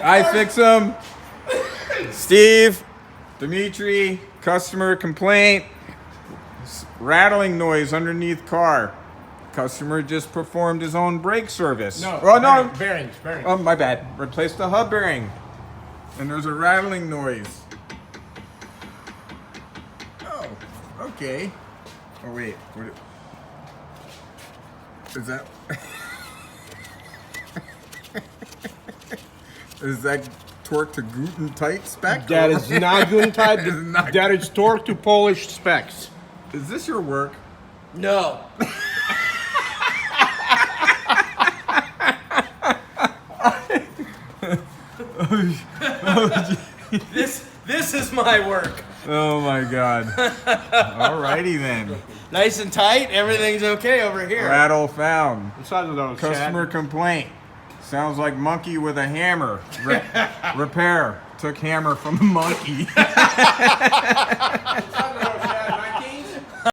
I fix them. Steve, Dimitri, customer complaint. Rattling noise underneath car. Customer just performed his own brake service. No, oh, no. Bearings. Oh, my bad. Replace the hub bearing. And there's a rattling noise. Oh, okay. Oh, wait. Is that... Is that torque to gluten tight spec? That is not gluten tight. That is not- That is torque to Polish specs. Is this your work? No. This is my work. Oh my god. Alrighty then. Nice and tight. Everything's okay over here. Rattle found. Inside of those, Customer complaint. Sounds like monkey with a hammer. Repair. Took hammer from the monkey.